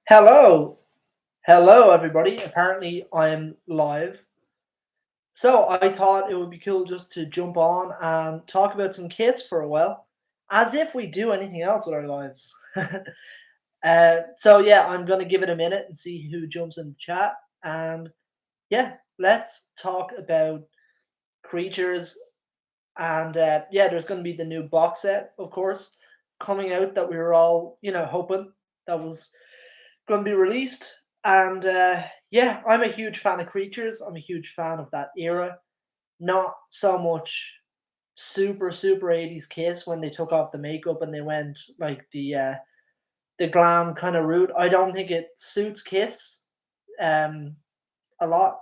Hello, hello, everybody. Apparently, I'm live. So I thought it would be cool just to jump on and talk about some Kiss for a while, as if we do anything else with our lives. So yeah, I'm gonna give it a minute and see who jumps in the chat, and yeah, let's talk about creatures. And yeah, there's gonna be the new box set, of course, coming out that we were all hoping that was going to be released. And yeah, I'm a huge fan of Creatures. I'm a huge fan of that era. Not so much super 80s Kiss when they took off the makeup and they went like the glam kind of route. I don't think it suits Kiss um a lot.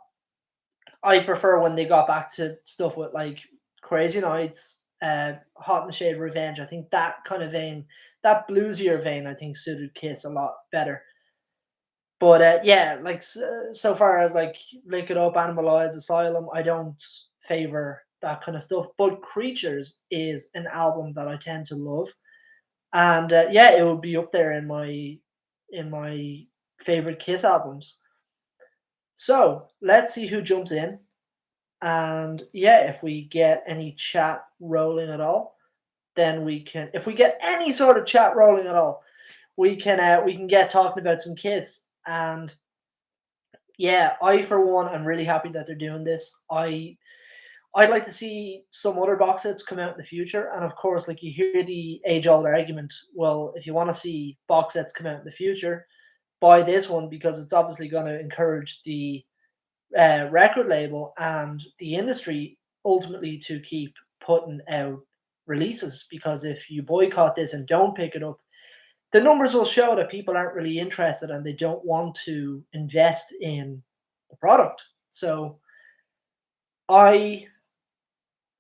I prefer when they got back to stuff with like Crazy Nights, Hot in the Shade Revenge. I think that kind of vein, that bluesier vein, I think suited Kiss a lot better. But yeah, like so far as like Lick It Up, Animalize, Asylum, I don't favor that kind of stuff. But Creatures is an album that I tend to love, and yeah, it would be up there in my favorite Kiss albums. So let's see who jumps in, and yeah, if we get any chat rolling at all, then we can. If we get any sort of chat rolling at all, we can get talking about some Kiss. And yeah, I for one am really happy that they're doing this. I'd like to see some other box sets come out in the future, and of course, like you hear the age-old argument. Well, if you want to see box sets come out in the future, buy this one because it's obviously going to encourage the record label and the industry ultimately to keep putting out releases. Because if you boycott this and don't pick it up, the numbers will show that people aren't really interested and they don't want to invest in the product. So I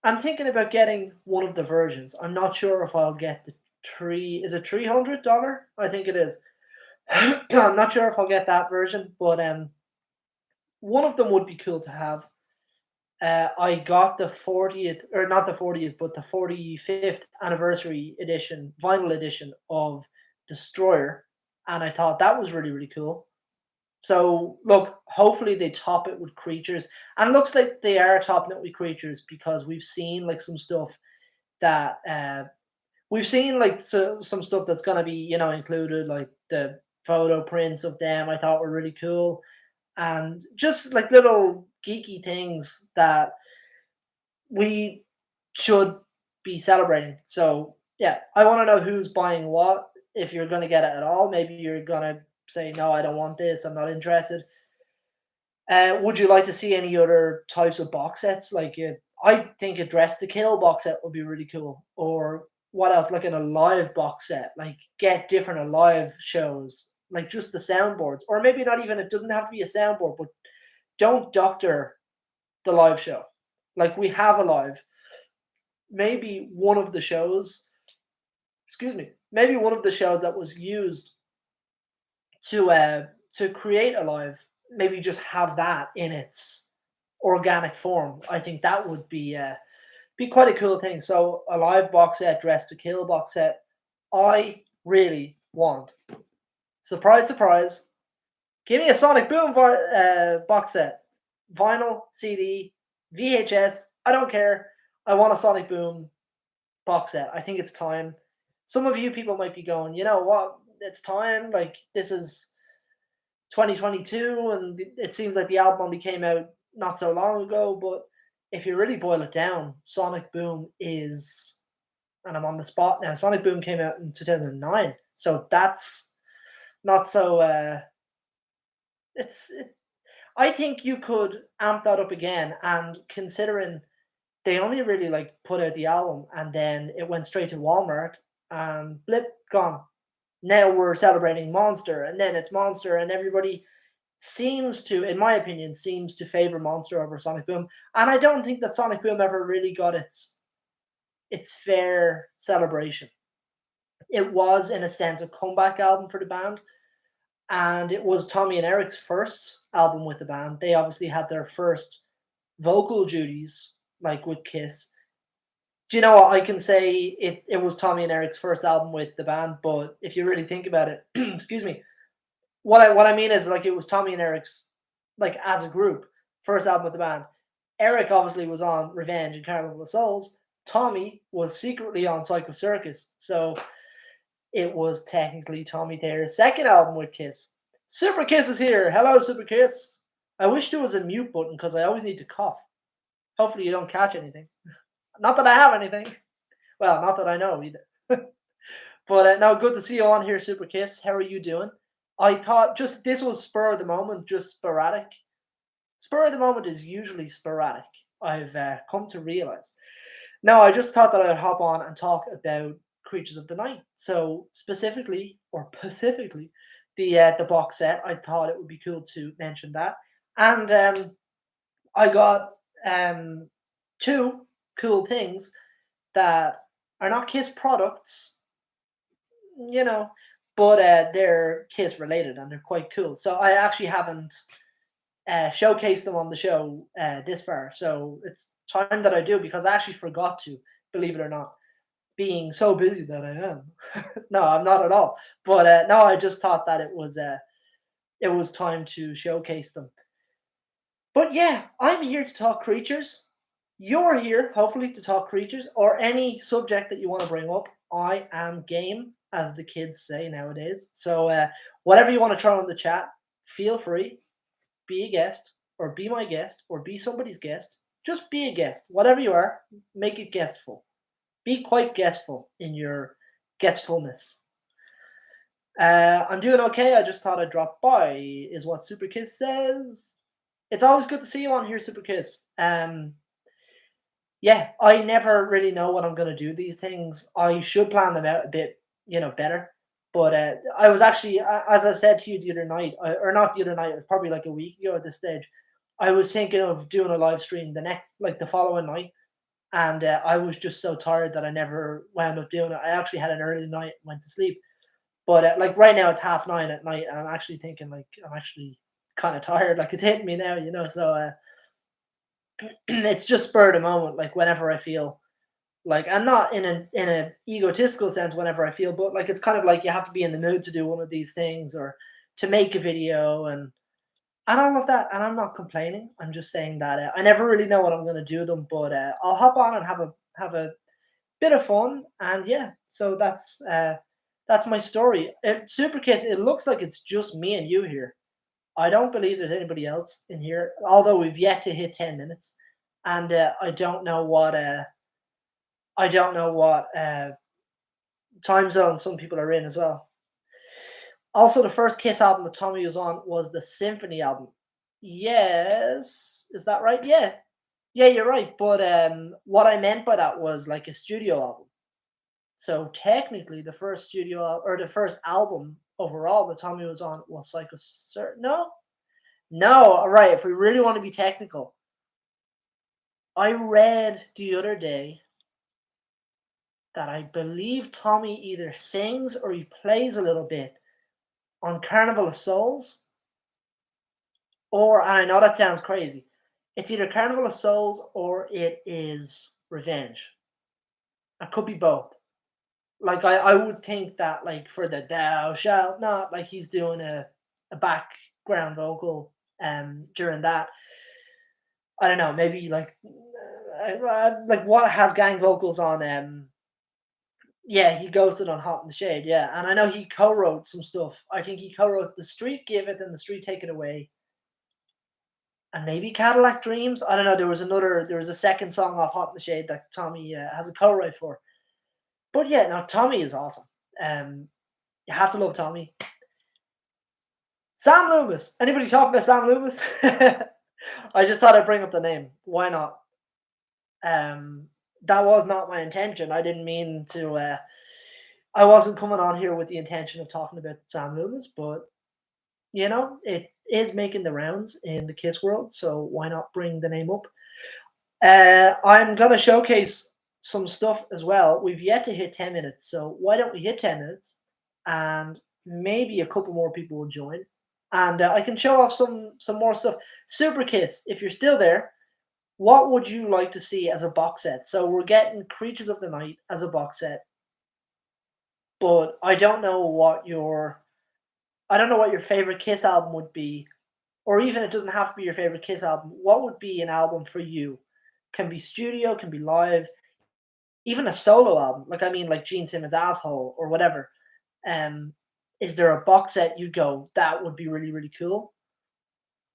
am thinking about getting one of the versions. I'm not sure if I'll get the three. Is it $300? I think it is. I'm not sure if I'll get that version, but one of them would be cool to have. I got the 40th, or not the 40th, but the 45th anniversary edition, vinyl edition of Destroyer, and I thought that was really cool. So look, hopefully they top it with Creatures, and it looks like they are topping it with Creatures because we've seen like some stuff that we've seen like some stuff that's gonna be included, like the photo prints of them. I thought were really cool, and just like little geeky things that we should be celebrating. So yeah, I want to know who's buying what. If you're gonna get it at all, maybe you're gonna say no, I don't want this. I'm not interested. Would you like to see any other types of box sets? Like, I think a Dress to Kill box set would be really cool. Or what else? Like an Alive box set. Like, get different Alive shows, like just the soundboards, or maybe not even. It doesn't have to be a soundboard, but don't doctor the live show. Like we have Alive. Maybe one of the shows. Excuse me. Maybe one of the shows that was used to create Alive, maybe just have that in its organic form. I think that would be quite a cool thing. So a live box set, Dress to Kill box set. I really want. Surprise, surprise. Give me a Sonic Boom box set. Vinyl, CD, VHS. I don't care. I want a Sonic Boom box set. I think it's time. Some of you people might be going, you know what? It's time. Like this is 2022, and it seems like the album only came out not so long ago. But if you really boil it down, Sonic Boom is, and I'm on the spot now. Sonic Boom came out in 2009, so that's not so. It's. I think you could amp that up again, and considering they only really like put out the album and then it went straight to Walmart and blip gone. Now we're celebrating Monster, and then it's Monster, and everybody seems to, in my opinion, seems to favor Monster over Sonic Boom. And I don't think that Sonic Boom ever really got its fair celebration. It was, in a sense, a comeback album for the band, and it was Tommy and Eric's first album with the band. They obviously had their first vocal duties, like with Kiss. Do you know what? I can say it was Tommy and Eric's first album with the band, but if you really think about it, excuse me, what I mean is like it was Tommy and Eric's like as a group first album with the band. Eric obviously was on Revenge and Carnival of Souls. Tommy was secretly on Psycho Circus, so it was technically Tommy Thayer's second album with Kiss. Super Kiss is here. Hello, Super Kiss. I wish there was a mute button because I always need to cough. Hopefully, you don't catch anything. Not that I have anything. Well, not that I know either. But no, good to see you on here, Super Kiss. How are you doing? I thought just this was spur of the moment, just sporadic. Spur of the moment is usually sporadic. I've come to realize. No, I just thought that I'd hop on and talk about Creatures of the Night. So specifically, or specifically, the box set. I thought it would be cool to mention that, and I got two cool things that are not Kiss products, you know, but they're Kiss related and they're quite cool. So I actually haven't showcased them on the show this far. So it's time that I do because I actually forgot to, believe it or not, being so busy that I am. No, I'm not at all. But no, I just thought that it was time to showcase them. But yeah, I'm here to talk creatures. You're here, hopefully, to talk creatures or any subject that you want to bring up. I am game, as the kids say nowadays. So whatever you want to throw in the chat, feel free. Be a guest, or be my guest, or be somebody's guest. Just be a guest. Whatever you are, make it guestful. Be quite guestful in your guestfulness. I'm doing okay. I just thought I'd drop by, is what Super Kiss says. It's always good to see you on here, Super Kiss. Yeah, I never really know what I'm gonna do these things. I should plan them out a bit, better. But I was actually, as I said to you the other night, or not the other night, it was probably like a week ago at this stage. I was thinking of doing a live stream like the following night, and I was just so tired that I never wound up doing it. I actually had an early night, went to sleep, but like right now it's 9:30 at night, and I'm actually thinking like I'm actually kind of tired, like it's hitting me now, So it's just spur of the moment, like whenever I feel like I'm not in a egotistical sense whenever I feel, but like it's kind of like you have to be in the mood to do one of these things or to make a video and all of that. And I'm not complaining. I'm just saying that I never really know what I'm gonna do them, but I'll hop on and have a bit of fun. And yeah, so that's my story. Super Kiss, it looks like it's just me and you here. I don't believe there's anybody else in here, although we've yet to hit 10 minutes, and I don't know what time zone some people are in as well. Also, the first Kiss album that Tommy was on was the Symphony album. Yes, is that right? Yeah, yeah, you're right. But what I meant by that was like a studio album. So technically, the first or the first album overall that Tommy was on was Psycho. No, no. All right. If we really want to be technical, I read the other day that I believe Tommy either sings or he plays a little bit on Carnival of Souls, or and I know that sounds crazy. It's either Carnival of Souls or it is Revenge. It could be both. Like I would think that like for the Thou shalt not, like he's doing a background vocal during that. I don't know, maybe like what has gang vocals on yeah, he ghosted on Hot in the Shade, yeah. And I know he co-wrote some stuff. I think he co-wrote The Street Give It and The Street Take It Away. And maybe Cadillac Dreams. I don't know. There was a second song off Hot in the Shade that Tommy has a co-write for. But yeah, no, Tommy is awesome. You have to love Tommy. Sam Loomis. Anybody talking about Sam Loomis? I just thought I'd bring up the name. Why not? That was not my intention. I didn't mean to. I wasn't coming on here with the intention of talking about Sam Loomis, but it is making the rounds in the Kiss world, so why not bring the name up? I'm gonna showcase some stuff as well. We've yet to hit 10 minutes, so why don't we hit 10 minutes and maybe a couple more people will join, and I can show off some more stuff. Super Kiss, if you're still there, what would you like to see as a box set? So we're getting Creatures of the Night as a box set, but I don't know what your I don't know what your favorite Kiss album would be, or even it doesn't have to be your favorite Kiss album. What would be an album for you? Can be studio, can be live, even a solo album. Like I mean, like Gene Simmons' Asshole or whatever. Um, is there a box set you'd go that would be really really cool?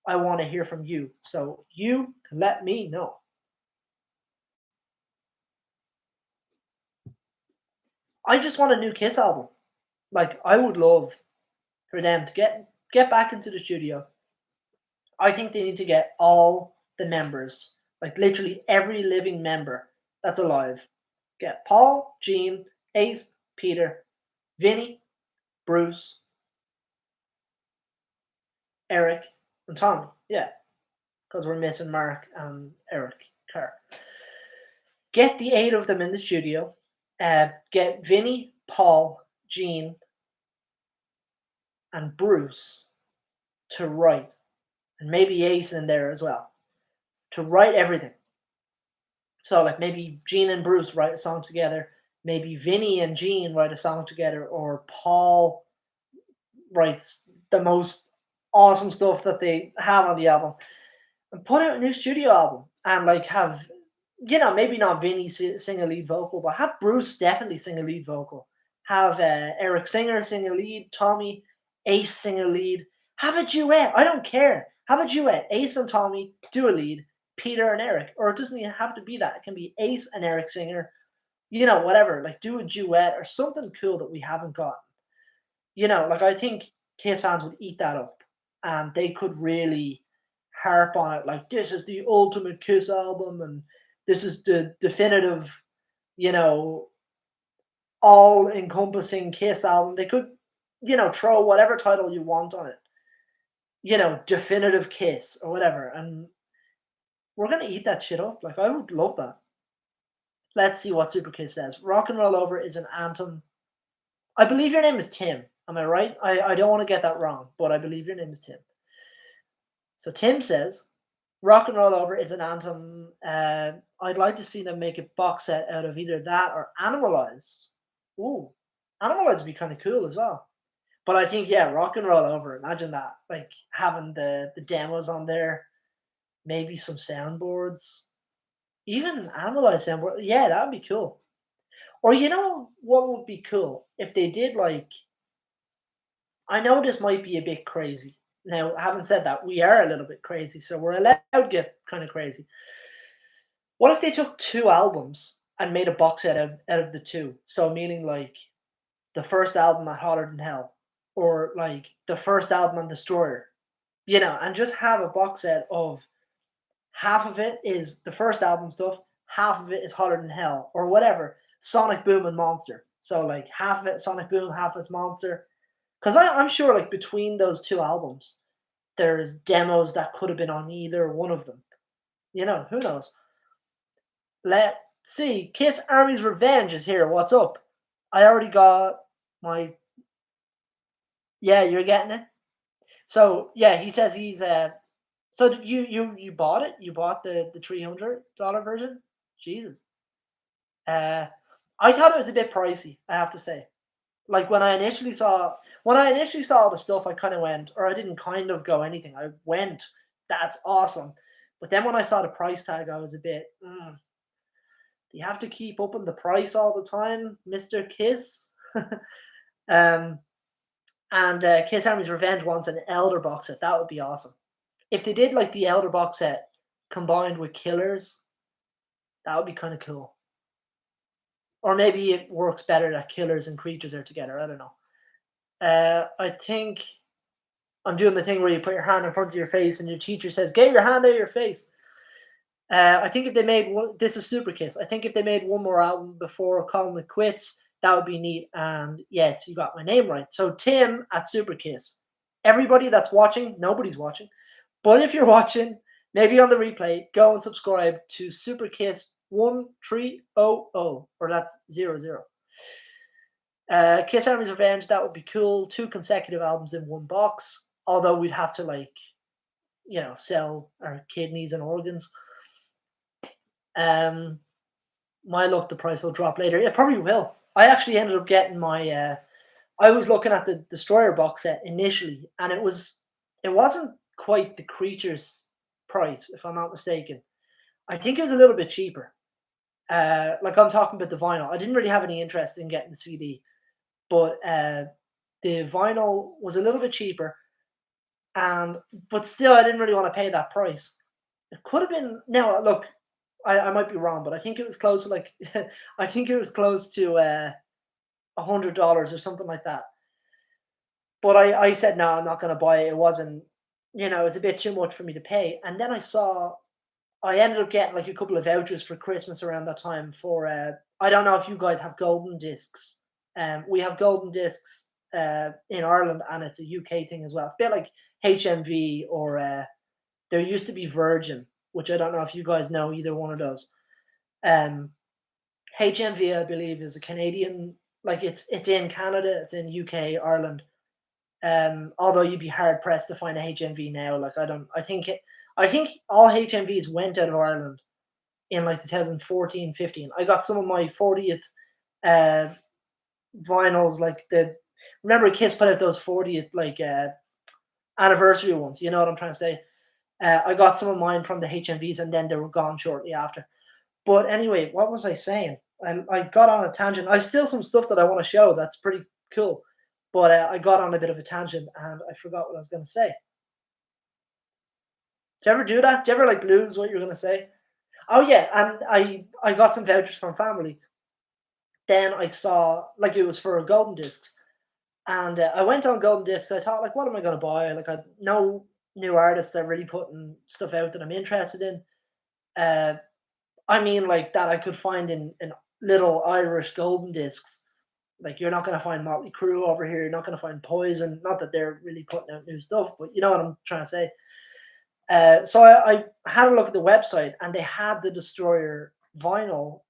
I want to hear from you, so you can let me know. I just want a new Kiss album. Like I would love for them to get back into the studio. I think they need to get all the members, like literally every living member that's alive. Get Paul, Gene, Ace, Peter, Vinny, Bruce, Eric, and Tommy. Yeah, because we're missing Mark and Eric Carr. Get the 8 of them in the studio. Get Vinny, Paul, Gene, and Bruce to write, and maybe Ace in there as well, to write everything. So like maybe Gene and Bruce write a song together, maybe Vinny and Gene write a song together, or Paul writes the most awesome stuff that they have on the album, and put out a new studio album, and like have, maybe not Vinny sing a lead vocal, but have Bruce definitely sing a lead vocal. Have Eric Singer sing a lead, Tommy, Ace sing a lead. Have a duet. I don't care. Have a duet. Ace and Tommy do a lead. Peter and Eric, or it doesn't even have to be that. It can be Ace and Eric Singer. Whatever. Like do a duet or something cool that we haven't got. Like I think Kiss fans would eat that up, and they could really harp on it. Like this is the ultimate Kiss album, and this is the definitive, you know, all encompassing Kiss album. They could, throw whatever title you want on it. Definitive Kiss or whatever, and we're gonna eat that shit up. Like I would love that. Let's see what Super Kiss says. Rock and Roll Over is an anthem. I believe your name is Tim. Am I right? I don't want to get that wrong, but I believe your name is Tim. So Tim says, Rock and Roll Over is an anthem. I'd like to see them make a box set out of either that or Animalize. Ooh, Animalize would be kind of cool as well. But I think, yeah, Rock and Roll Over. Imagine that. Like having the demos on there, maybe some soundboards, even Animalize soundboard. Yeah, that would be cool. Or you know what would be cool? If they did like, I know this might be a bit crazy. Now, having said that, we are a little bit crazy, so we're allowed to get kind of crazy. What if they took two albums and made a box set out of the two? So meaning like the first album at Hotter Than Hell, or like the first album on Destroyer, and just have a box set of half of it is the first album stuff, half of it is Hotter Than Hell, or whatever. Sonic Boom and Monster. So like half of it Sonic Boom, half is Monster. Because I'm sure like between those two albums, there's demos that could have been on either one of them. Who knows? Let's see. Kiss Army's Revenge is here. What's up? I already got my. Yeah, you're getting it. So yeah, he says he's. So you bought it? You bought the $300 version? Jesus. Uh, I thought it was a bit pricey. I have to say. Like when I initially saw the stuff, I kind of went, or I didn't kind of go anything. I went, that's awesome. But then when I saw the price tag, I was a bit. Do you have to keep upping the price all the time, Mister Kiss? um, and Kiss Army's Revenge wants an Elder box set. That would be awesome. If they did like the Elder box set combined with Killers, that would be kind of cool. Or maybe it works better that Killers and Creatures are together. I don't know. I think I'm doing the thing where you put your hand in front of your face and your teacher says, "Get your hand out of your face." I think if they made one, this is Super Kiss. I think if they made one more album before calling it quits, that would be neat. And yes, you got my name right. So Tim at Super Kiss. Everybody that's watching, nobody's watching, but if you're watching, maybe on the replay, go and subscribe to Super Kiss 1300, or that's 00. Kiss Army's Revenge, that would be cool. 2 consecutive albums in one box. Although we'd have to sell our kidneys and organs. My luck, the price will drop later. It probably will. I actually ended up getting my I was looking at the Destroyer box set initially, and it wasn't quite the Creatures price, if I'm not mistaken. I think it was a little bit cheaper. Like I'm talking about the vinyl. I didn't really have any interest in getting the CD, but the vinyl was a little bit cheaper, and but still, I didn't really want to pay that price. It could have been. Now, look, I might be wrong, but I think it was close to like, I think it was close to $100 or something like that. But I said no, I'm not going to buy it. It wasn't, it was a bit too much for me to pay. And then I ended up getting like a couple of vouchers for Christmas around that time for I don't know if you guys have golden discs. We have golden discs in Ireland, and it's a UK thing as well. It's a bit like HMV, or there used to be Virgin, which I don't know if you guys know either one of those. Um, HMV, I believe, is a Canadian. Like it's in Canada, it's in UK, Ireland. Although you'd be hard pressed to find a HMV now. Like I don't. I think all HMVs went out of Ireland in like 2014, 15. I got some of my 40th uh, vinyls. Like remember Kiss put out those 40th like anniversary ones. You know what I'm trying to say? I got some of mine from the HMVs, and then they were gone shortly after. But anyway, what was I saying? I got on a tangent. I still some stuff that I want to show that's pretty cool, but I got on a bit of a tangent and I forgot what I was going to say. Do you ever do that? Do you ever like lose what you're going to say? Oh yeah, and I got some vouchers from family. Then I saw like it was for golden discs, and I went on golden discs. I thought like, what am I going to buy? Like I no new artists are really putting stuff out that I'm interested in. Uh, I mean, like that I could find in little Irish golden discs. Like you're not gonna find Motley Crue over here. You're not gonna find Poison. Not that they're really putting out new stuff, but you know what I'm trying to say. So I had a look at the website, and they had the Destroyer vinyl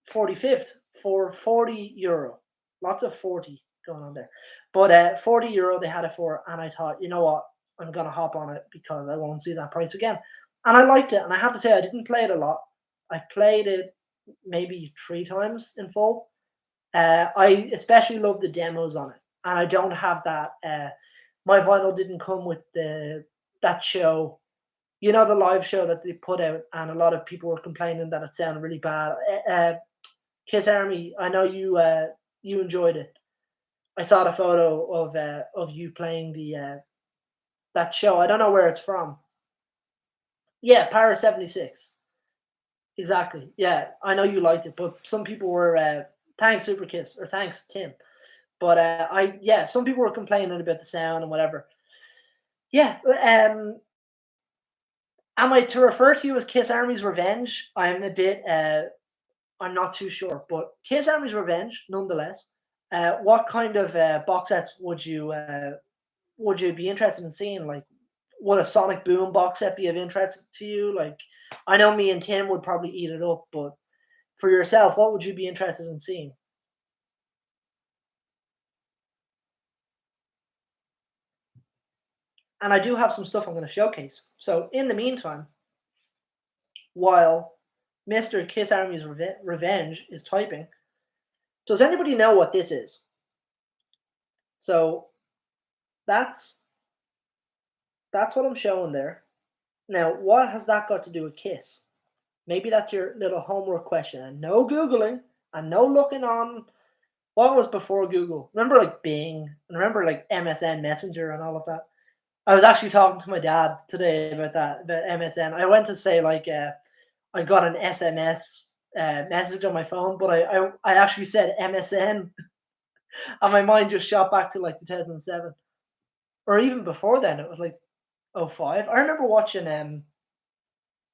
45th for €40. Lots of 40 going on there. But €40 they had it for, and I thought, you know what, I'm gonna hop on it because I won't see that price again. And I liked it, and I have to say I didn't play it a lot. I played it maybe 3 times in full. I especially love the demos on it, and I don't have that. My vinyl didn't come with the that show, the live show that they put out, and a lot of people were complaining that it sounded really bad. Kiss Army, I know you enjoyed it. I saw the photo of you playing the that show. I don't know where it's from. Yeah, Paris '76. Exactly. Yeah, I know you liked it, but some people were thanks Super Kiss, or thanks Tim. But I yeah, some people were complaining about the sound and whatever. Yeah, am I to refer to you as Kiss Army's Revenge? I'm a bit I'm not too sure, but Kiss Army's Revenge, nonetheless. What kind of box sets would you be interested in seeing? Like, would a Sonic Boom box set be of interest to you? Like, I know me and Tim would probably eat it up, but for yourself, what would you be interested in seeing? And I do have some stuff I'm going to showcase. So, in the meantime, while Mr. Kiss Army's Revenge is typing, does anybody know what this is? So that's that's what I'm showing there. Now, what has that got to do with Kiss? Maybe that's your little homework question. And no Googling and no looking on what was before Google. Remember like Bing and remember like MSN Messenger and all of that. I was actually talking to my dad today about that, about MSN. I went to say like I got an SMS message on my phone, but I actually said MSN, and my mind just shot back to like 2007, or even before then. It was like '05. I remember watching.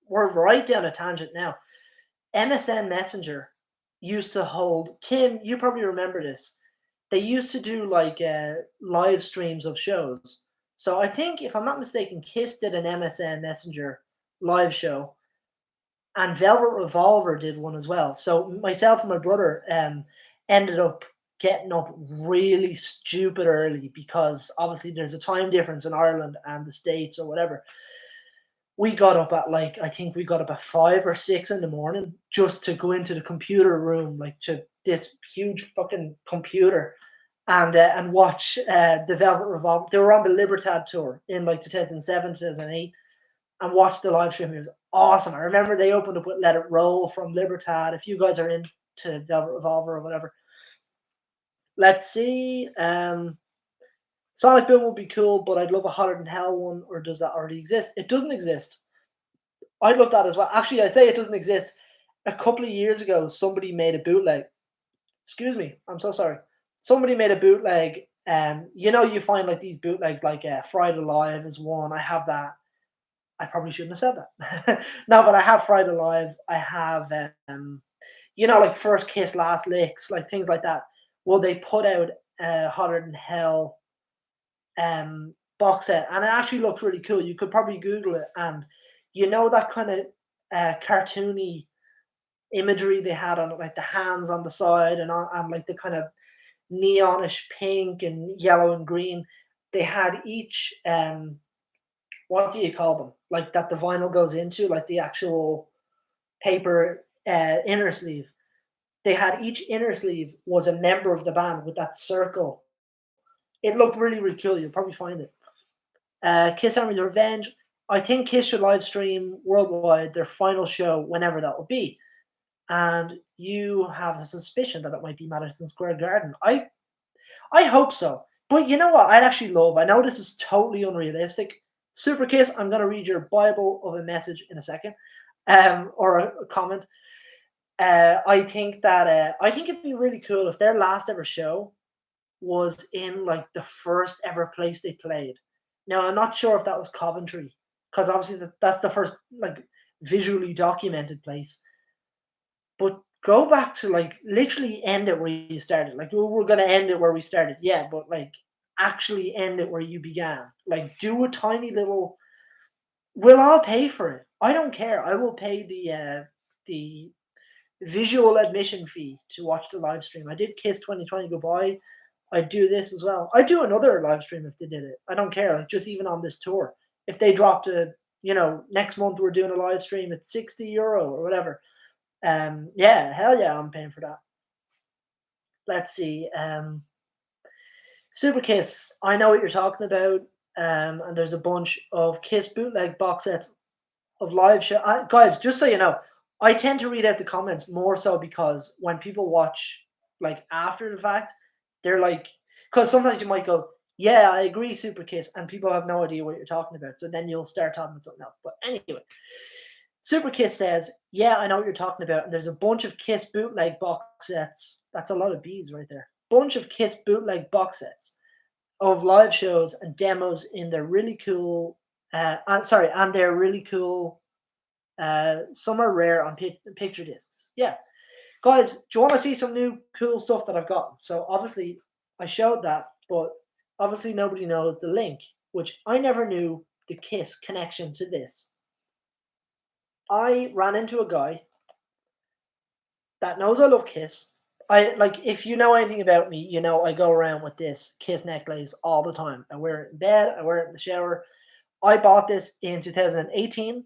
We're right down a tangent now. MSN Messenger used to hold. Tim, you probably remember this. They used to do like live streams of shows. So I think, if I'm not mistaken, Kiss did an MSN Messenger live show, and Velvet Revolver did one as well. So myself and my brother ended up getting up really stupid early because obviously there's a time difference in Ireland and the States or whatever. We got up at like, I think we got up at 5 or 6 in the morning just to go into the computer room, like to this huge fucking computer. and watch the Velvet Revolver. They were on the Libertad tour in like 2007, 2008, and watch the live stream. It was awesome. I remember they opened up with Let It Roll from Libertad. If you guys are into Velvet Revolver or whatever, let's see. Sonic Boom would be cool, but I'd love a Hotter Than Hell one. Or does that already exist? It doesn't exist. I'd love that as well. Actually, I say it doesn't exist. A couple of years ago, somebody made a bootleg. Excuse me, I'm so sorry. Somebody made a bootleg. You find like these bootlegs, like Fried Alive is one. I have that. I probably shouldn't have said that. No, but I have Fried Alive. I have, like First Kiss, Last Licks, like things like that. Well, they put out Hotter Than Hell box set, and it actually looks really cool. You could probably Google it, and that kind of cartoony imagery they had on it, like the hands on the side and like the kind of neonish pink and yellow and green. They had each what do you call them? Like that the vinyl goes into, like the actual paper inner sleeve. They had each inner sleeve was a member of the band with that circle. It looked really, really cool. You'll probably find it. Kiss Army's Revenge. I think Kiss should live stream worldwide their final show whenever that will be. And you have a suspicion that it might be Madison Square Garden. I hope so. But you know what? I'd actually love. I know this is totally unrealistic. Super Kiss, I'm gonna read your Bible of a message in a second, or a comment. I think it'd be really cool if their last ever show was in like the first ever place they played. Now I'm not sure if that was Coventry, because obviously that's the first like visually documented place. But go back to like literally end it where you started. Like we're gonna end it where we started, yeah, but like actually end it where you began. Like do a tiny little. We'll all pay for it. I don't care. I will pay the visual admission fee to watch the live stream. I did Kiss 2020 goodbye. I'd do this as well. I'd do another live stream if they did it. I don't care. Like just even on this tour, if they dropped next month we're doing a live stream at €60 or whatever. Yeah, hell yeah, I'm paying for that. Let's see. Super Kiss. I know what you're talking about. And there's a bunch of Kiss bootleg box sets of live show. Guys, just so you know, I tend to read out the comments more so because when people watch like after the fact, they're like, because sometimes you might go, "Yeah, I agree, Super Kiss," and people have no idea what you're talking about. So then you'll start talking about something else. But anyway, Super Kiss says, "Yeah, I know what you're talking about." And there's a bunch of Kiss bootleg box sets. That's a lot of bees right there. Bunch of Kiss bootleg box sets of live shows and demos in their really cool. And they're really cool. Some are rare on picture discs. Yeah, guys, do you want to see some new cool stuff that I've got? So obviously, I showed that, but obviously nobody knows the link, which I never knew the Kiss connection to this. I ran into a guy that knows I love Kiss. I like if you know anything about me, I go around with this Kiss necklace all the time. I wear it in bed, I wear it in the shower. I bought this in 2018,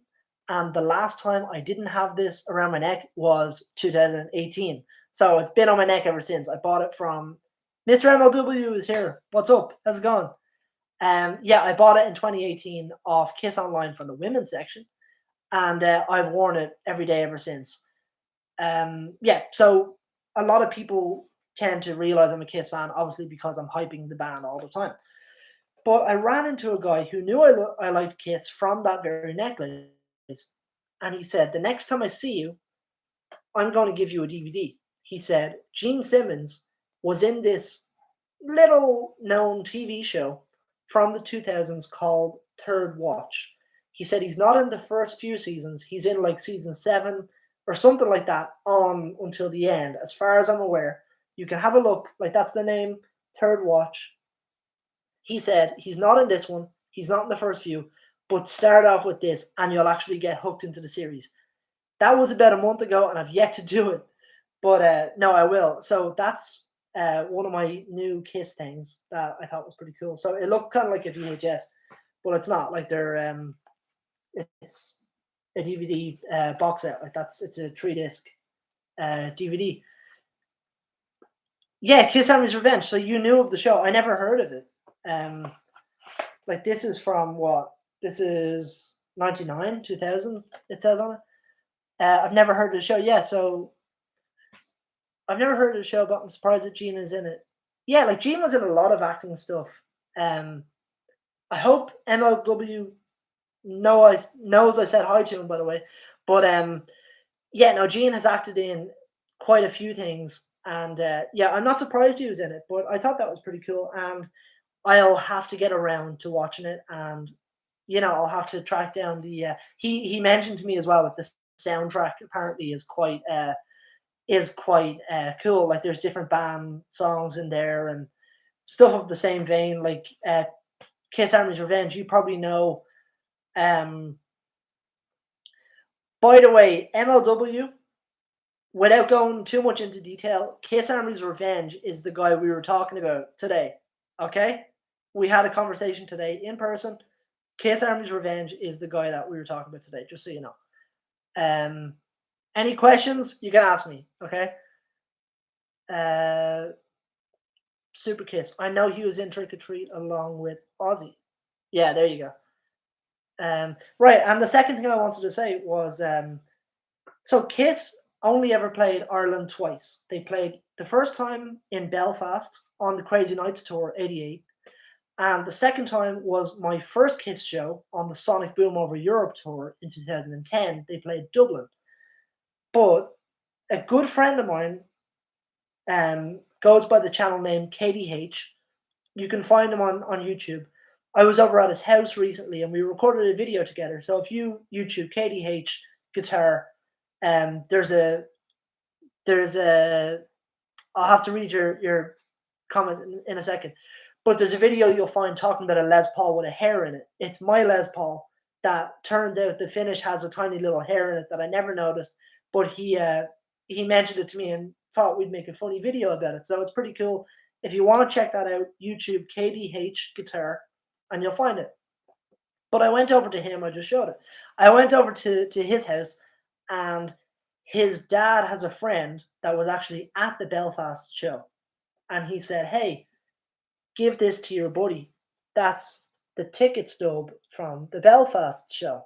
and the last time I didn't have this around my neck was 2018. So it's been on my neck ever since. I bought it from Mr. MLW is here. What's up? How's it going? Yeah, I bought it in 2018 off Kiss Online from the women's section, and I've worn it every day ever since. Yeah, so a lot of people tend to realize I'm a Kiss fan, obviously because I'm hyping the band all the time. But I ran into a guy who knew I liked Kiss from that very necklace, and he said, "The next time I see you, I'm going to give you a DVD." He said, "Gene Simmons was in this little known TV show from the 2000s called Third Watch." He said he's not in the first few seasons. He's in like season 7 or something like that on until the end. As far as I'm aware, you can have a look. Like that's the name, Third Watch. He said he's not in this one. He's not in the first few, but start off with this, and you'll actually get hooked into the series. That was about a month ago, and I've yet to do it. But no, I will. So that's one of my new Kiss things that I thought was pretty cool. So it looked kind of like a VHS, but it's not. Like it's a DVD box set. Like it's a 3-disc DVD. Yeah, Kiss Army's Revenge. So you knew of the show. I never heard of it. Um, like this is from what? This is 99, 2000, it says on it. I've never heard of the show. Yeah, so I've never heard of the show, but I'm surprised that Gene is in it. Yeah, like Gene was in a lot of acting stuff. Um, I hope MLW knows I said hi to him, by the way. But yeah, no, Gene has acted in quite a few things, and yeah, I'm not surprised he was in it, but I thought that was pretty cool, and I'll have to get around to watching it, and I'll have to track down the. He mentioned to me as well that the soundtrack apparently is quite cool. Like there's different band songs in there and stuff of the same vein, like Kiss Army's Revenge. You probably know. Um, by the way, MLW, without going too much into detail, Kiss Army's Revenge is the guy we were talking about today. Okay? We had a conversation today in person. Kiss Army's Revenge is the guy that we were talking about today, just so you know. Um, any questions, you can ask me, okay? Uh, Super Kiss. I know he was in Trick or Treat along with Ozzy. Yeah, there you go. Right, and the second thing I wanted to say was so Kiss only ever played Ireland twice. They played the first time in Belfast on the Crazy Nights tour '88, and the second time was my first Kiss show on the Sonic Boom Over Europe tour in 2010. They played Dublin. But a good friend of mine goes by the channel name KDH. You can find him on YouTube. I was over at his house recently and we recorded a video together. So if you YouTube KDH guitar, um, there's a there's a I'll have to read your comment in a second. But there's a video you'll find talking about a Les Paul with a hair in it. It's my Les Paul that turns out the finish has a tiny little hair in it that I never noticed. But he mentioned it to me and thought we'd make a funny video about it. So it's pretty cool. If you want to check that out, YouTube KDH guitar, and you'll find it. But I went over to him. I just showed it. I went over to his house, and his dad has a friend that was actually at the Belfast show, and he said, "Hey, give this to your buddy. That's the ticket stub from the Belfast show."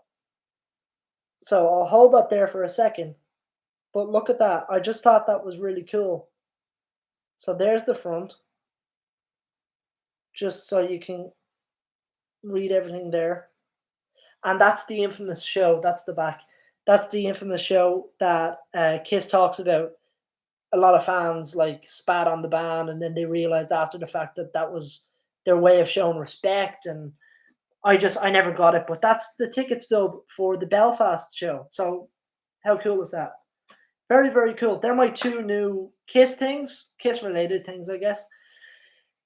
So I'll hold up there for a second. But look at that. I just thought that was really cool. So there's the front, just so you can read everything there. And that's the infamous show. That's the back. That's the infamous show that Kiss talks about. A lot of fans like spat on the band, and then they realized after the fact that that was their way of showing respect. And I never got it, but that's the ticket stub for the Belfast show. So how cool is that? Very, very cool. They're my two new Kiss things, Kiss related things, I guess.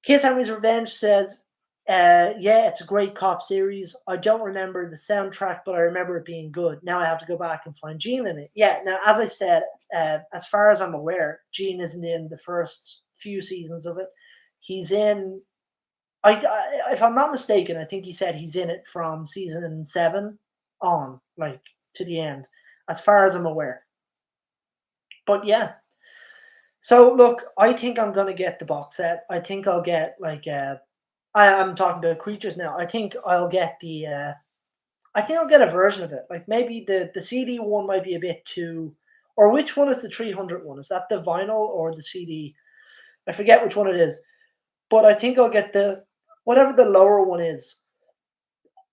Kiss Army's Revenge says, yeah, it's a great cop series. I don't remember the soundtrack, but I remember it being good. Now I have to go back and find Gene in it. Yeah, now, as I said, as far as I'm aware, Gene isn't in the first few seasons of it. He's in, if I'm not mistaken, I think he said he's in it from season 7 on, like to the end, as far as I'm aware. But yeah, so look, I think I'm gonna get the box set. I think I'll get like I'm talking about creatures now. I think I'll get a version of it. Like maybe the CD one might be a bit too, or which one is the 300 one? Is that the vinyl or the CD? I forget which one it is. But I think I'll get the whatever the lower one is.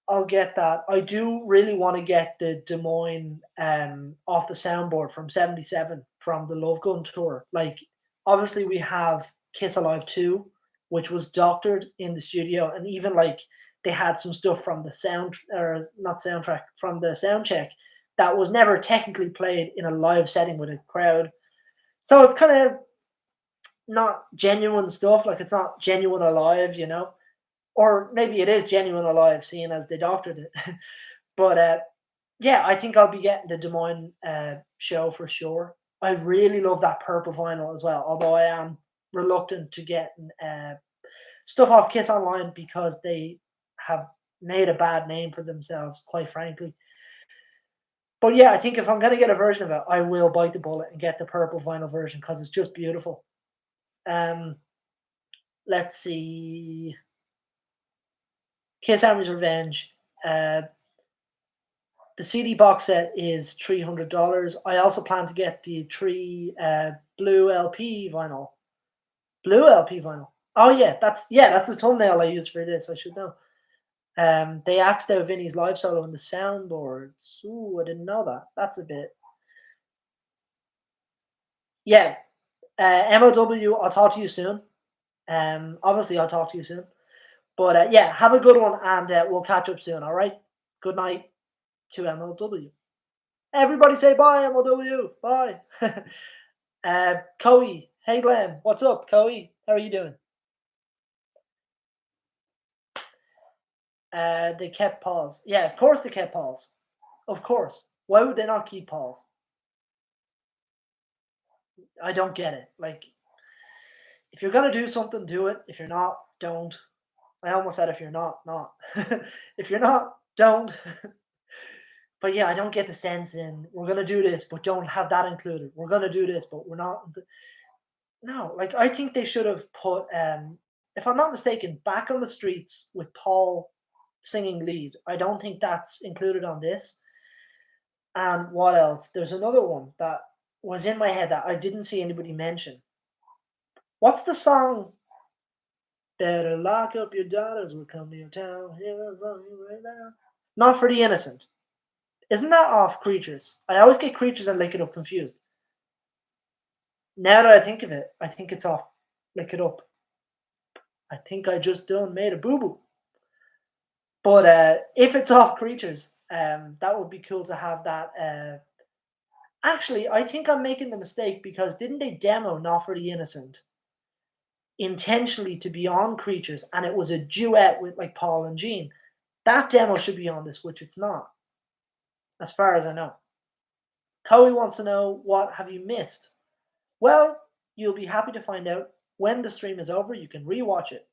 I'll get that. I do really want to get the Des Moines off the soundboard from '77 from the Love Gun tour. Like obviously we have Kiss Alive 2, which was doctored in the studio, and even like they had some stuff from the sound or not soundtrack from the sound check that was never technically played in a live setting with a crowd. So it's kind of not genuine stuff, like it's not genuine alive. Or maybe it is genuine alive, seeing as they doctored it. But yeah, I think I'll be getting the Des Moines show for sure. I really love that purple vinyl as well, although I am reluctant to get stuff off Kiss Online because they have made a bad name for themselves, quite frankly. But yeah, I think if I'm going to get a version of it, I will bite the bullet and get the purple vinyl version because it's just beautiful. Um, let's see. Kiss Army's Revenge. Uh, the CD box set is $300. I also plan to get the three blue LP vinyl. Blue LP vinyl. Oh yeah, that's the thumbnail I used for this. I should know. They axed out Vinny's live solo on the soundboards. Ooh, I didn't know that. That's a bit. Yeah. MOW. I'll talk to you soon. Obviously I'll talk to you soon. But yeah, have a good one, and we'll catch up soon. All right. Good night to MLW. Everybody say bye, MLW. Bye. Coey. Hey Glenn. What's up, Coey? How are you doing? They kept pause. Yeah, of course they kept pause. Of course. Why would they not keep pause? I don't get it. Like, if you're gonna do something, do it. If you're not, don't. I almost said if you're not, not. If you're not, don't. But yeah, I don't get the sense in we're gonna do this, but don't have that included. We're gonna do this, but we're not. No, like I think they should have put, if I'm not mistaken, Back on the Streets with Paul singing lead. I don't think that's included on this. And what else? There's another one that was in my head that I didn't see anybody mention. What's the song? Better lock up your daughters, we'll come to your town. Here's what you right now. Not for the Innocent. Isn't that off Creatures? I always get Creatures and Lick It Up confused. Now that I think of it, I think it's off Lick It Up. I think I just done made a boo boo. But if it's off Creatures, that would be cool to have that. Actually, I think I'm making the mistake because didn't they demo Not for the Innocent intentionally to be on Creatures, and it was a duet with like Paul and Gene? That demo should be on this, which it's not, as far as I know. Coey wants to know, what have you missed? Well, you'll be happy to find out when the stream is over. You can rewatch it.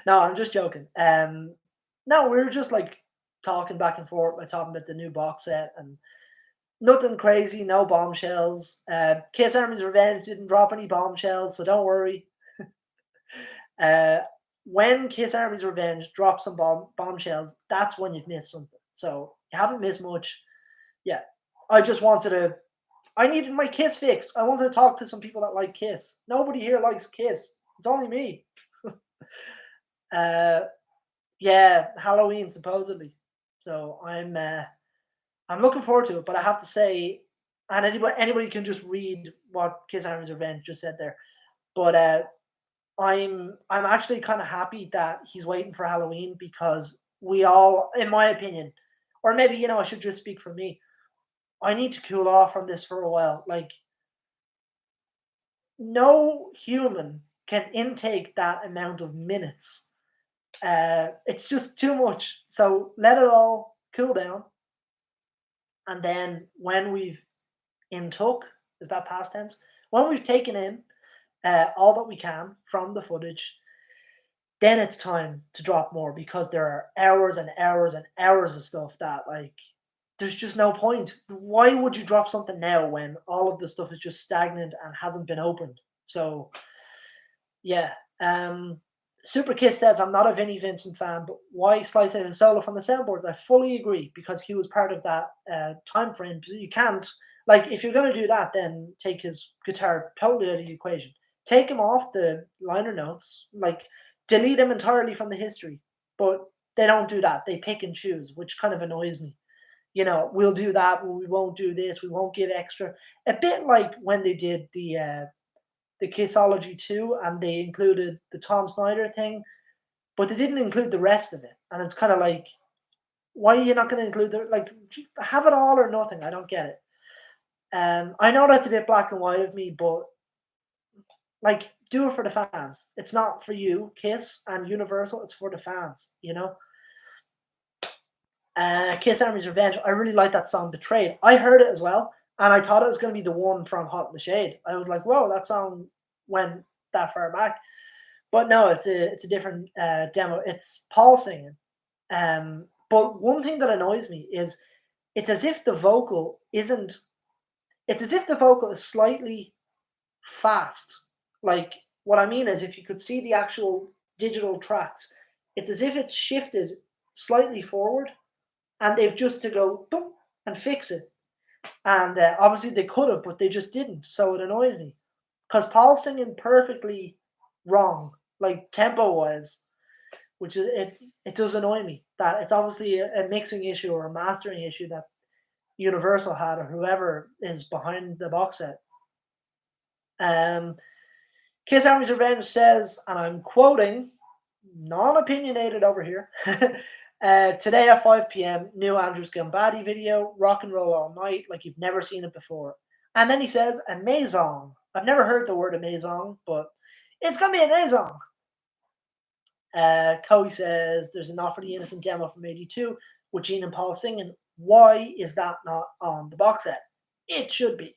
No, I'm just joking. No, we were just like talking back and forth by talking about the new box set and nothing crazy, no bombshells. Kiss Army's Revenge didn't drop any bombshells, so don't worry. Uh, when Kiss Army's Revenge drops some bombshells, that's when you've missed something. So you haven't missed much. Yeah, I just wanted to. I needed my Kiss fix. I wanted to talk to some people that like Kiss. Nobody here likes Kiss. It's only me. uh, yeah, Halloween supposedly. So I'm looking forward to it. But I have to say, and anybody can just read what Kiss Army's Revenge just said there. But I'm actually kind of happy that he's waiting for Halloween because we all, in my opinion, or maybe I should just speak for me. I need to cool off from this for a while. Like, no human can intake that amount of minutes. It's just too much. So let it all cool down, and then when we've intook, is that past tense? When we've taken in all that we can from the footage, then it's time to drop more because there are hours and hours and hours of stuff that like there's just no point. Why would you drop something now when all of the stuff is just stagnant and hasn't been opened? So yeah. Super Kiss says I'm not a Vinnie Vincent fan, but why slice out a solo from the soundboards? I fully agree because he was part of that time frame. So you can't, like, if you're gonna do that, then take his guitar totally out of the equation. Take him off the liner notes, like delete him entirely from the history. But they don't do that. They pick and choose, which kind of annoys me. We'll do that, but we won't do this. We won't give extra. A bit like when they did the Kissology 2 and they included the Tom Snyder thing, but they didn't include the rest of it. And it's kind of like, why are you not going to include like, have it all or nothing? I don't get it. I know that's a bit black and white of me, but like, do it for the fans. It's not for you, Kiss and Universal. It's for the fans. Kiss Army's Revenge. I really like that song, Betrayed. I heard it as well, and I thought it was going to be the one from Hot in the Shade. I was like, whoa, that song went that far back. But no, it's a different demo. It's Paul singing. But one thing that annoys me is it's as if the vocal isn't. It's as if the vocal is slightly fast. Like what I mean is if you could see the actual digital tracks, it's as if it's shifted slightly forward, and they've just to go boom and fix it. And obviously they could have, but they just didn't. So it annoys me because Paul's singing perfectly wrong, like tempo wise, which is it. It does annoy me that it's obviously a mixing issue or a mastering issue that Universal had or whoever is behind the box set. Um, Kiss Army's Revenge says, and I'm quoting, non-opinionated over here. Today at 5 p.m., new Andrews Gambadi video, rock and roll all night, like you've never seen it before. And then he says, amazing. I've never heard the word amazing, but it's gonna be amazing. Coey says, there's an Offer the Innocent demo from 82 with Gene and Paul singing. Why is that not on the box set? It should be.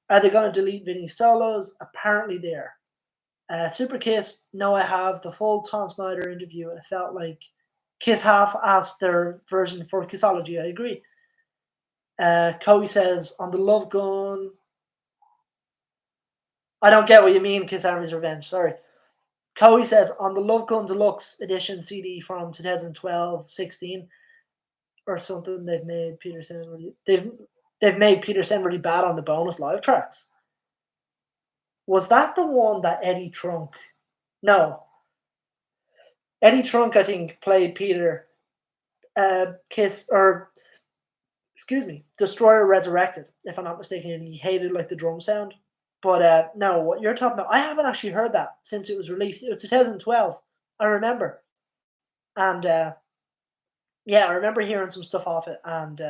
Are they going to delete Vinny's solos? Apparently they are. Super Kiss, no, I have the full Tom Snyder interview. It felt like Kiss half-assed their version for Kissology. I agree. Coey says, on the Love Gun. I don't get what you mean, Kiss Army's Revenge. Sorry. Coey says, on the Love Gun Deluxe Edition CD from 2012-16 or something, they've made Peter Semreby. They've made Peter Semreby bad on the bonus live tracks. Was that the one that Eddie Trunk? No. Eddie Trunk, I think, played Peter. Kiss, or excuse me, Destroyer Resurrected, if I'm not mistaken, and he hated like the drum sound. But no, what you're talking about, I haven't actually heard that since it was released. It was 2012. I remember, and yeah, I remember hearing some stuff off it, and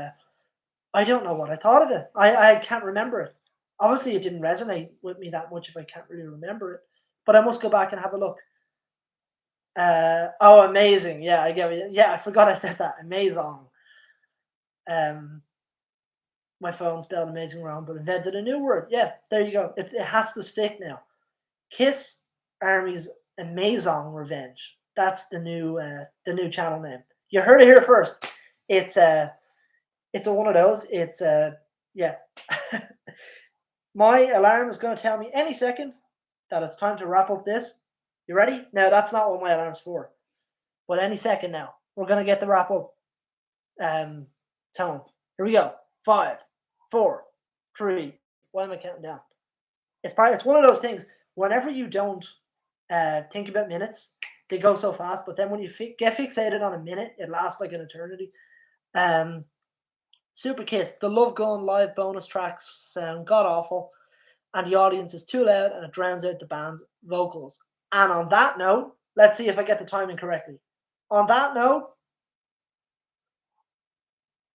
I don't know what I thought of it. I can't remember it. Obviously, it didn't resonate with me that much if I can't really remember it. But I must go back and have a look. Oh, amazing! Yeah, I get it. Yeah, I forgot I said that. Amazing. Um, my phone spelled amazing wrong, but invented a new word. Yeah, there you go. It has to stick now. Kiss Army's Amazing Revenge. That's the new channel name. You heard it here first. It's a one of those. It's yeah. My alarm is going to tell me any second that it's time to wrap up this. You ready? Now that's not what my alarm's for, but any second now we're going to get the wrap up tone. Here we go. 5, 4, 3. Why am I counting down? It's one of those things. Whenever you don't think about minutes, they go so fast. But then when you get fixated on a minute, it lasts like an eternity. Super Kiss, the Love Gun live bonus tracks sound god awful, and the audience is too loud and it drowns out the band's vocals. And on that note, let's see if I get the timing correctly. On that note,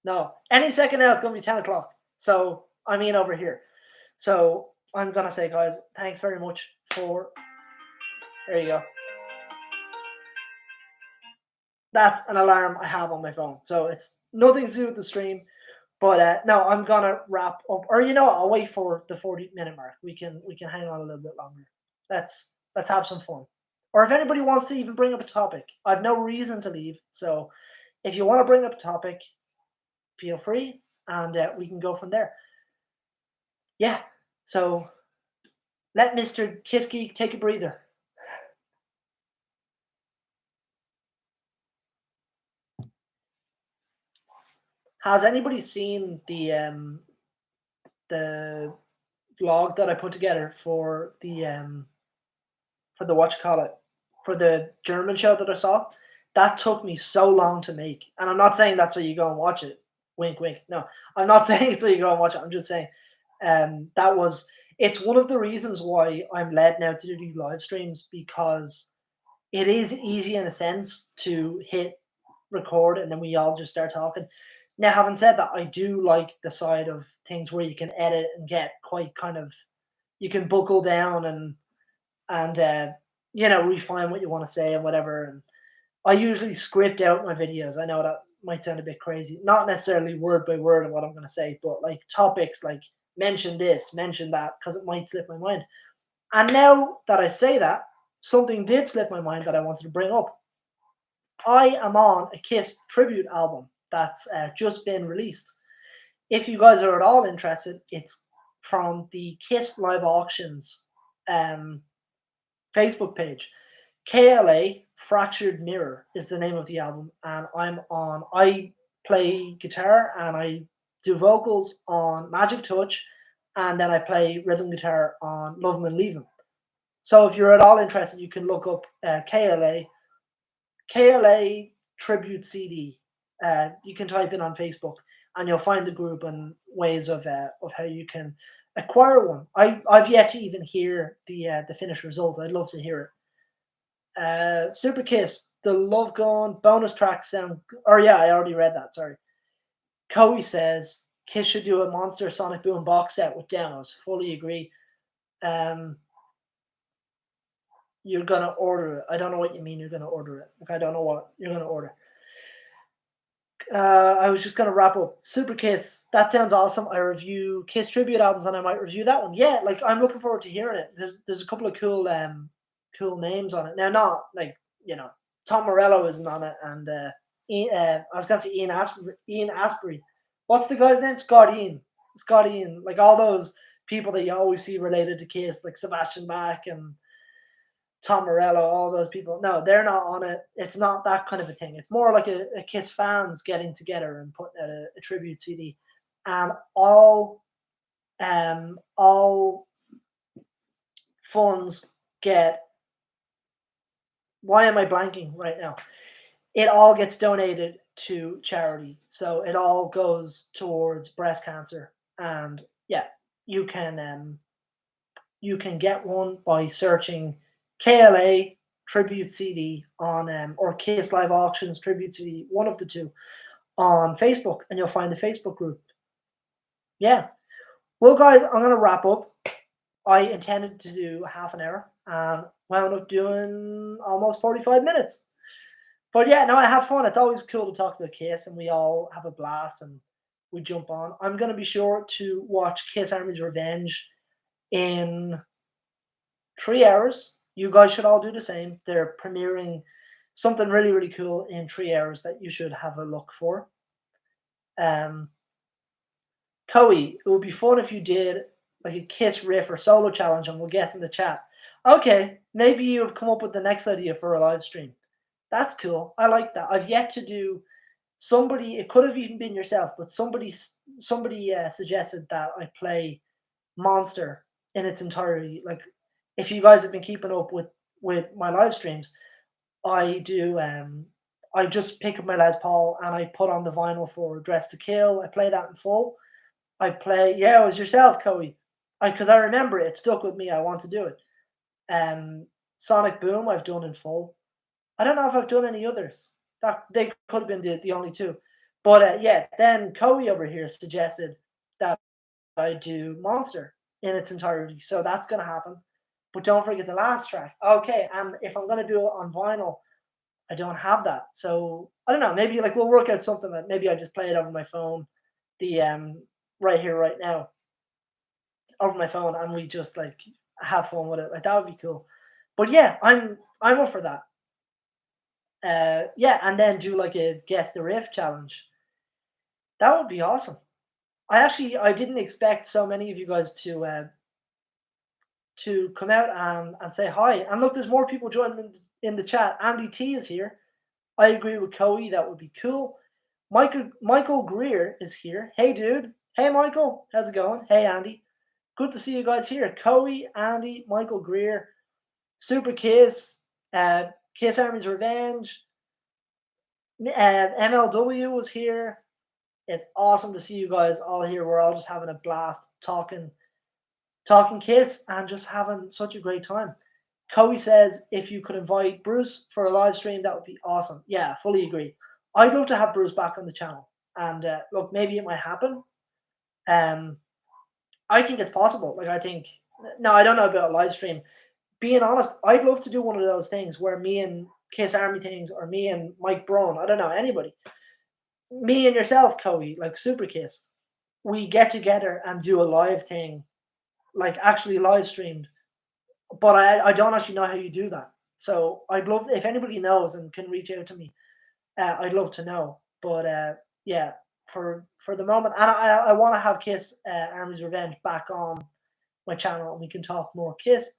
no, any second now it's going to be 10 o'clock. So I mean over here. So I'm going to say, guys, thanks very much for. There you go. That's an alarm I have on my phone. So it's nothing to do with the stream. But no, I'm gonna wrap up. Or you know what? I'll wait for the 40-minute mark. We can hang on a little bit longer. Let's have some fun. Or if anybody wants to even bring up a topic, I've no reason to leave. So if you want to bring up a topic, feel free, and we can go from there. Yeah. So let Mr. Kiss Geek take a breather. Has anybody seen the vlog that I put together for the what you call it, for the German show that I saw? That took me so long to make, and I'm not saying that so you go and watch it. Wink, wink. No, I'm not saying it so you go and watch it. I'm just saying that was. It's one of the reasons why I'm led now to do these live streams, because it is easy in a sense to hit record and then we all just start talking. Now, having said that, I do like the side of things where you can edit and get quite kind of, you can buckle down and refine what you want to say and whatever. And I usually script out my videos. I know that might sound a bit crazy, not necessarily word by word of what I'm going to say, but like topics like mention this, mention that, because it might slip my mind. And now that I say that, something did slip my mind that I wanted to bring up. I am on a Kiss tribute album that's just been released. If you guys are at all interested, it's from the Kiss Live Auctions Facebook page. KLA Fractured Mirror is the name of the album, and I play guitar and I do vocals on Magic Touch, and then I play rhythm guitar on Love 'Em and Leave 'Em. So if you're at all interested, you can look up KLA Tribute CD. You can type in on Facebook, and you'll find the group and ways of how you can acquire one. I've yet to even hear the finished result. I'd love to hear it. Super Kiss, the Love Gone bonus track sound. Or yeah, I already read that. Sorry. Coey says Kiss should do a Monster Sonic Boom box set with demos. Fully agree. Um, you're gonna order it. I don't know what you mean. You're gonna order it. Like I don't know what you're gonna order. I was just gonna wrap up. Super Kiss. That sounds awesome. I review Kiss tribute albums, and I might review that one. Yeah, like I'm looking forward to hearing it. There's a couple of cool names on it. Now, not like Tom Morello isn't on it, and I was gonna say Ian Asbury. What's the guy's name? Scott Ian. Like all those people that you always see related to Kiss, like Sebastian Bach and Tom Morello, all those people. No, they're not on it. It's not that kind of a thing. It's more like a Kiss fans getting together and putting out a tribute CD, and all funds get. Why am I blanking right now? It all gets donated to charity, so it all goes towards breast cancer. And yeah, you can you can get one by searching KLA tribute CD on or Kiss Live Auctions tribute CD, one of the two, on Facebook, and you'll find the Facebook group. Yeah. Well, guys, I'm gonna wrap up. I intended to do half an hour and wound up doing almost 45 minutes. But yeah, no, I have fun. It's always cool to talk about Kiss, and we all have a blast and we jump on. I'm gonna be sure to watch Kiss Army's Revenge in 3 hours. You guys should all do the same. They're premiering something really, really cool in 3 hours that you should have a look for. Um, Coey, it would be fun if you did like a Kiss riff or solo challenge, and we'll guess in the chat. Okay, maybe you have come up with the next idea for a live stream. That's cool. I like that. I've yet to do somebody. It could have even been yourself, but somebody suggested that I play Monster in its entirety. Like if you guys have been keeping up with my live streams, I do. I just pick up my Les Paul and I put on the vinyl for Dress to Kill. I play that in full. I play. Yeah, it was yourself, Coey. Because I remember it stuck with me. I want to do it. Sonic Boom, I've done in full. I don't know if I've done any others. That they could have been the only two. But yeah, then Coey over here suggested that I do Monster in its entirety. So that's gonna happen. But don't forget the last track. Okay, and if I'm gonna do it on vinyl, I don't have that. So I don't know, maybe like we'll work out something that maybe I just play it over my phone, the right here, right now, over my phone, and we just like have fun with it. Like that would be cool. But yeah, I'm up for that. Yeah, and then do like a guess the riff challenge. That would be awesome. I didn't expect so many of you guys to come out and say hi. And look, there's more people joining in the chat. Andy T is here. I agree with Coey. That would be cool. Michael Greer is here. Hey, dude. Hey, Michael. How's it going? Hey, Andy. Good to see you guys here. Coey, Andy, Michael Greer, Super Kiss, Kiss Army's Revenge, MLW was here. It's awesome to see you guys all here. We're all just having a blast talking Kiss and just having such a great time. Coey says if you could invite Bruce for a live stream, that would be awesome. Yeah, fully agree. I'd love to have Bruce back on the channel. And look, maybe it might happen. I think it's possible. Like I think no, I don't know about a live stream. Being honest, I'd love to do one of those things where me and Kiss Army things, or me and Mike Braun, I don't know, anybody. Me and yourself, Coey, like Super Kiss, we get together and do a live thing, like actually live streamed. But I don't actually know how you do that. So I'd love if anybody knows and can reach out to me. I'd love to know. But yeah, for the moment, and I want to have Kiss Army's Revenge back on my channel, and we can talk more Kiss.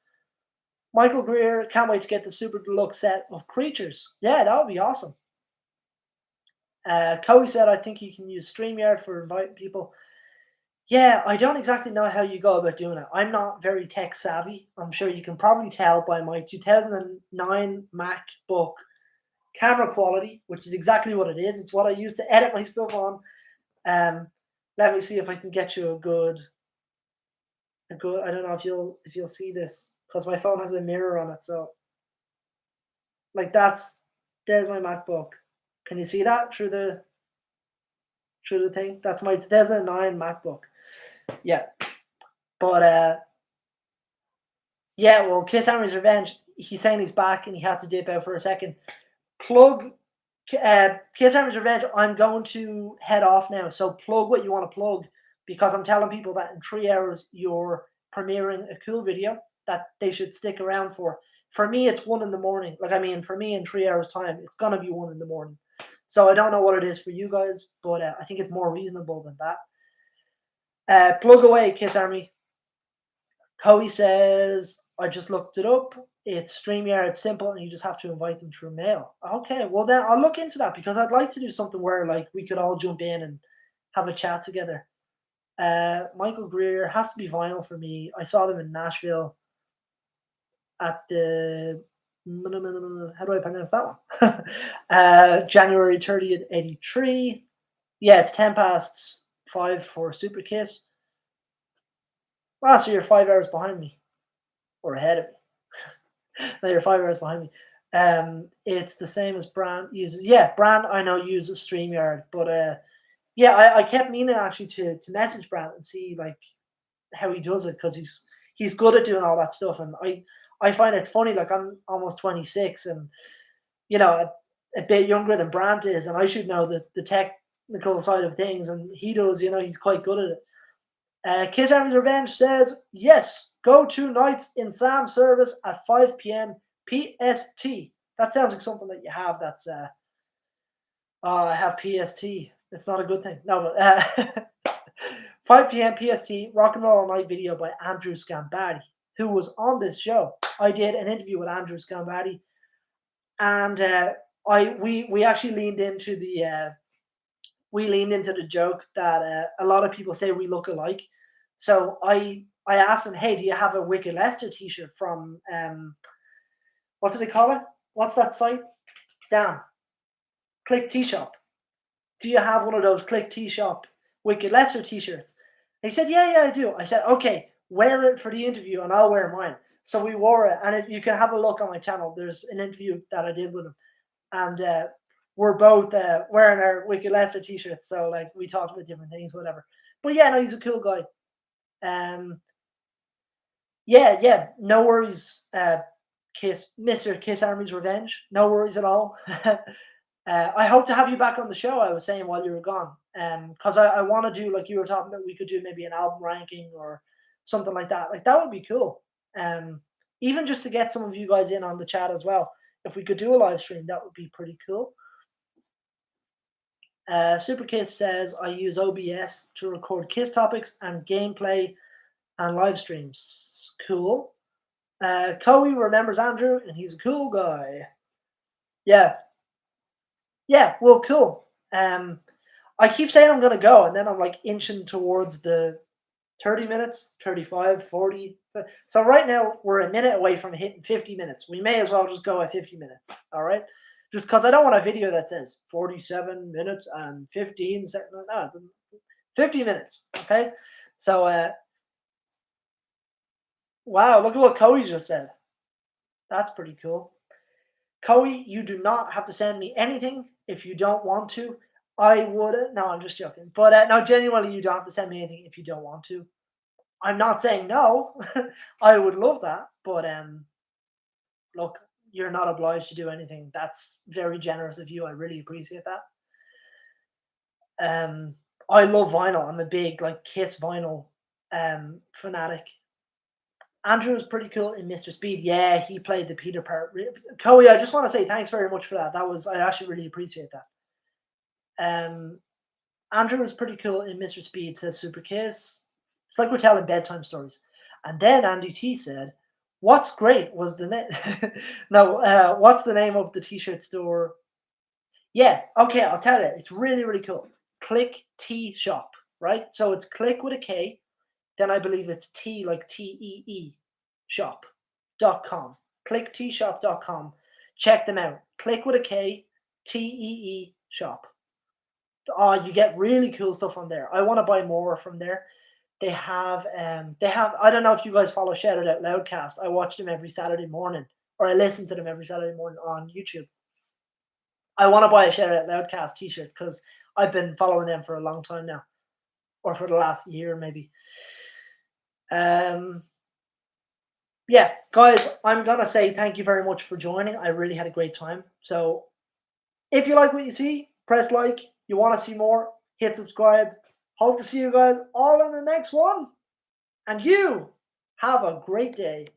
Michael Greer, can't wait to get the super deluxe set of creatures. Yeah, that would be awesome. Cody said, I think you can use StreamYard for inviting people. Yeah, I don't exactly know how you go about doing it. I'm not very tech savvy. I'm sure you can probably tell by my 2009 MacBook camera quality, which is exactly what it is. It's what I use to edit my stuff on. Um, Let me see if I can get you a good. I don't know if you'll see this because my phone has a mirror on it. So like there's my MacBook. Can you see that through the thing? That's my 2009 MacBook. Yeah, but yeah. Well, Kiss Army's Revenge. He's saying he's back and he had to dip out for a second. Plug Kiss Army's Revenge. I'm going to head off now. So plug what you want to plug because I'm telling people that in 3 hours you're premiering a cool video that they should stick around for. For me, it's 1 in the morning. Like I mean, for me in 3 hours time, it's gonna be 1 in the morning. So I don't know what it is for you guys, but I think it's more reasonable than that. Plug away, Kiss Army. Cody says, I just looked it up. It's StreamYard. It's simple, and you just have to invite them through mail. Okay, well then I'll look into that because I'd like to do something where like we could all jump in and have a chat together. Michael Greer has to be vinyl for me. I saw them in Nashville at the how do I pronounce that one? January 30th, 83. Yeah, it's 5 for Super Kiss. Wow, so you're 5 hours behind me or ahead of me. No, you're 5 hours behind me. It's the same as Brand uses. Yeah, Brand I know uses StreamYard, but yeah, I kept meaning actually to message Brand and see like how he does it because he's good at doing all that stuff, and I find it's funny. Like I'm almost 26, and you know a bit younger than Brand is, and I should know the technical side of things, and he does. You know, he's quite good at it. Kiss Army's Revenge says, yes, go 2 nights in Sam service at 5 p.m. PST. That sounds like something that you have that's, I have PST. It's not a good thing. No, but 5 p.m. PST, Rock and Roll All Night video by Andrew Scambati, who was on this show. I did an interview with Andrew Scambati, and we actually leaned into the joke that a lot of people say we look alike. So I asked him, hey, do you have a Wicked Lester t-shirt from what do they call it? What's that site? Damn. Click T-Shop. Do you have one of those Click T-Shop Wicked Lester t-shirts? And he said, yeah, I do. I said, okay, wear it for the interview and I'll wear mine. So we wore it, and you can have a look on my channel. There's an interview that I did with him, and we're both wearing our Wicked Lester t-shirts. So like we talked about different things, whatever. But yeah, no, he's a cool guy. Yeah, no worries, Mr. Kiss Army's Revenge. No worries at all. I hope to have you back on the show. I was saying while you were gone, because I want to do like you were talking about. We could do maybe an album ranking or something like that. Like that would be cool. Even just to get some of you guys in on the chat as well. If we could do a live stream, that would be pretty cool. Super Kiss says I use OBS to record Kiss topics and gameplay and live streams. Cool. Coey remembers Andrew, and he's a cool guy. Yeah. Yeah, well, cool. I keep saying I'm going to go, and then I'm like inching towards the 30 minutes, 35, 40. So right now, we're a minute away from hitting 50 minutes. We may as well just go at 50 minutes. All right. Just because I don't want a video that says 47 minutes and 15 seconds. No, 50 minutes. Okay. So, wow, look at what Cody just said. That's pretty cool. Cody, you do not have to send me anything if you don't want to. I would. No, I'm just joking. But no, genuinely, you don't have to send me anything if you don't want to. I'm not saying no. I would love that, but look, you're not obliged to do anything. That's very generous of you. I really appreciate that. I love vinyl. I'm a big like Kiss vinyl fanatic. Andrew was pretty cool in Mr. Speed. Yeah, he played the Peter part. Cody, I just want to say thanks very much for that. I actually really appreciate that. Andrew was pretty cool in Mr. Speed, says Super Kiss. It's like we're telling bedtime stories. And then Andy T said, What's great was the name. No, what's the name of the t-shirt store? Yeah, okay, I'll tell you. It's really, really cool. Click T Shop, right? So it's click with a K, then I believe it's T like TEE shop.com. Clicktshop.com. Check them out. Click with a K, TEE shop. Oh, you get really cool stuff on there. I want to buy more from there. They have I don't know if you guys follow Shout It Out Loudcast. I watch them every Saturday morning, or I listen to them every Saturday morning on YouTube. I want to buy a Shout It Out Loudcast t-shirt because I've been following them for a long time now, or for the last year maybe. Um, yeah, guys, I'm gonna say thank you very much for joining. I really had a great time. So if you like what you see, press like. You want to see more, hit subscribe. Hope to see you guys all in the next one. And you have a great day.